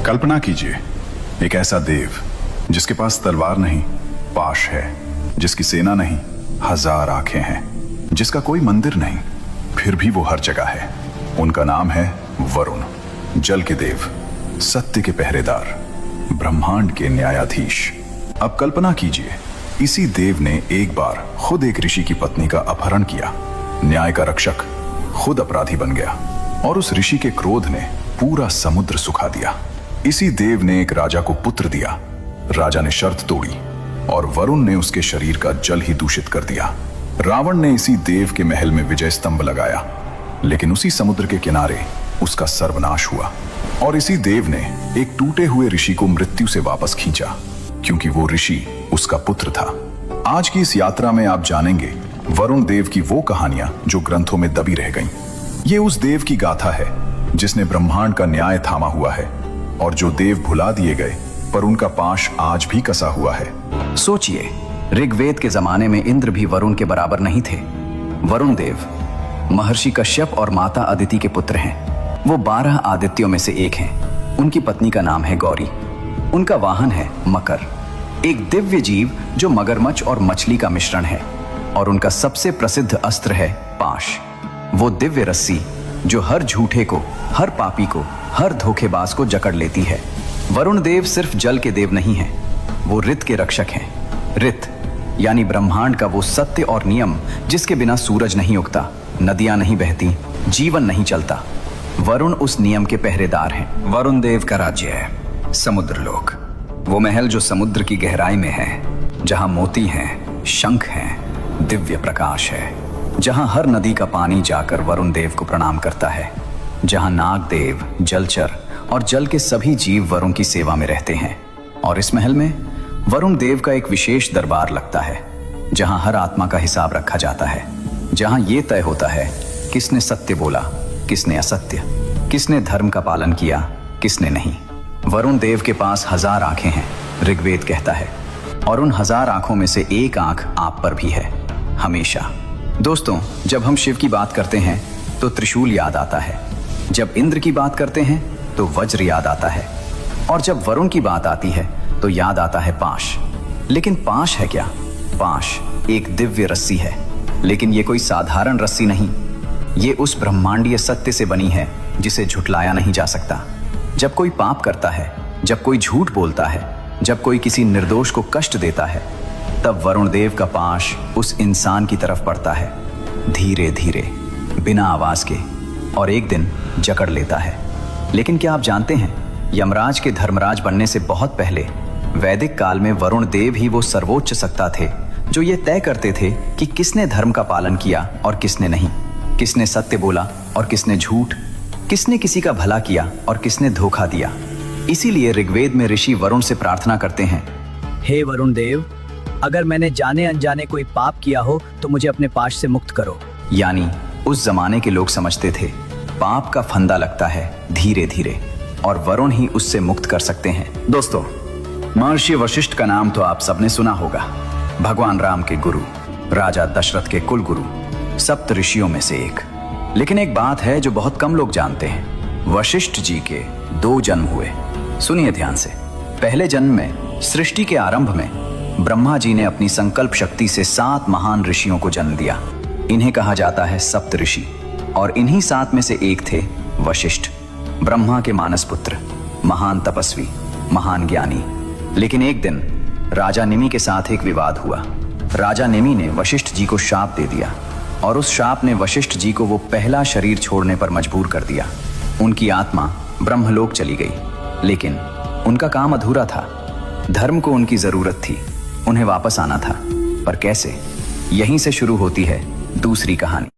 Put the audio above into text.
कल्पना कीजिए, एक ऐसा देव जिसके पास तलवार नहीं, पाश है, जिसकी सेना नहीं, 1000 आंखें हैं, जिसका कोई मंदिर नहीं, फिर भी वो हर जगह है। उनका नाम है वरुण, जल के देव, सत्य के पहरेदार, ब्रह्मांड के न्यायाधीश। अब कल्पना कीजिए, इसी देव ने एक बार खुद एक ऋषि की पत्नी का अपहरण किया। न्याय का रक्षक खुद अपराधी बन गया और उस ऋषि के क्रोध ने पूरा समुद्र सुखा दिया। इसी देव ने एक राजा को पुत्र दिया। राजा ने शर्त तोड़ी और वरुण ने उसके शरीर का जल ही दूषित कर दिया। रावण ने इसी देव के महल में विजय स्तंभ लगाया, लेकिन उसी समुद्र के किनारे उसका सर्वनाश हुआ। और इसी देव ने एक टूटे हुए ऋषि को मृत्यु से वापस खींचा, क्योंकि वो ऋषि उसका पुत्र था। आज की इस यात्रा में आप जानेंगे वरुण देव की वो कहानियां जो ग्रंथों में दबी रह गईं। ये उस देव की गाथा है जिसने ब्रह्मांड का न्याय थामा हुआ है और जो देव भुला दिए गए पर उनका पाश आज भी कसा हुआ है। सोचिए, ऋग्वेद के जमाने में इंद्र भी वरुण के बराबर नहीं थे। वरुण देव महर्षि कश्यप और माता अदिति के पुत्र हैं। वो 12 आदित्यों में से एक हैं। उनकी पत्नी का नाम है गौरी। उनका वाहन है मकर, एक दिव्य जीव जो मगरमच्छ और मछली का मिश्रण है। और उनका सबसे प्रसिद्ध अस्त्र है पाश, वो दिव्य रस्सी जो हर झूठे को, हर पापी को, हर धोखेबाज को जकड़ लेती है। वरुण देव सिर्फ जल के देव नहीं है, वो ऋत के रक्षक हैं। ऋत यानी ब्रह्मांड का वो सत्य और नियम जिसके बिना सूरज नहीं उगता, नदियां नहीं बहती, जीवन नहीं चलता। वरुण उस नियम के पहरेदार हैं। वरुण देव का राज्य है समुद्र लोक, वो महल जो समुद्र की गहराई में है, जहां मोती हैं, शंख हैं, दिव्य प्रकाश है, जहां हर नदी का पानी जाकर वरुण देव को प्रणाम करता है, जहां नाग देव, जलचर और जल के सभी जीव वरुण की सेवा में रहते हैं। और इस महल में वरुण देव का एक विशेष दरबार लगता है, जहां हर आत्मा का हिसाब रखा जाता है, जहां यह तय होता है किसने सत्य बोला, किसने असत्य, किसने धर्म का पालन किया, किसने नहीं। वरुण देव के पास 1000 आंखें हैं, ऋग्वेद कहता है, और उन 1000 आंखों में से एक आंख आप पर भी है, हमेशा। दोस्तों, जब हम शिव की बात करते हैं तो त्रिशूल याद आता है, जब इंद्र की बात करते हैं तो वज्र याद आता है, और जब वरुण की बात आती है तो याद आता है पाश। लेकिन पाश है क्या? पाश एक दिव्य रस्सी है, लेकिन ये कोई साधारण रस्सी नहीं। ये उस ब्रह्मांडीय सत्य से बनी है जिसे झुठलाया नहीं जा सकता। जब कोई पाप करता है, जब कोई झूठ बोलता है, जब कोई किसी निर्दोष को कष्ट देता है, तब वरुण देव का पाश उस इंसान की तरफ पड़ता है, धीरे धीरे, बिना आवाज के, और एक दिन जकड़ लेता है। लेकिन क्या आप जानते हैं, यमराज के धर्मराज बनने से बहुत पहले वैदिक काल में वरुण देव ही वो सर्वोच्च सत्ता थे जो ये तय करते थे कि किसने धर्म का पालन किया और किसने नहीं, किसने सत्य बोला और किसने झूठ, किसने किसी का भला किया और किसने धोखा दिया। इसीलिए ऋग्वेद में ऋषि वरुण से प्रार्थना करते हैं, हे वरुण देव, अगर मैंने जाने अनजाने कोई पाप किया हो तो मुझे अपने पाश से मुक्त करो। यानी उस जमाने के लोग समझते थे पाप का फंदा लगता है धीरे धीरे, और वरुण ही उससे मुक्त कर सकते हैं। दोस्तों, महर्षि वशिष्ठ का नाम तो आप सबने सुना होगा। भगवान राम के गुरु, राजा दशरथ के कुल गुरु, सप्त ऋषियों में से एक। लेकिन एक बात है जो बहुत कम लोग जानते हैं, वशिष्ठ जी के 2 जन्म हुए। सुनिए ध्यान से। पहले जन्म में, सृष्टि के आरंभ में, ब्रह्मा जी ने अपनी संकल्प शक्ति से 7 महान ऋषियों को जन्म दिया। इन्हें कहा जाता है सप्त ऋषि, और इन्हीं 7 में से एक थे वशिष्ठ, ब्रह्मा के मानस पुत्र, महान तपस्वी, महान ज्ञानी। लेकिन एक दिन राजा निमि के साथ एक विवाद हुआ। राजा निमि ने वशिष्ठ जी को शाप दे दिया, और उस शाप ने वशिष्ठ जी को वो पहला शरीर छोड़ने पर मजबूर कर दिया। उनकी आत्मा ब्रह्मलोक चली गई, लेकिन उनका काम अधूरा था। धर्म को उनकी जरूरत थी, उन्हें वापस आना था, पर कैसे? यहीं से शुरू होती है दूसरी कहानी।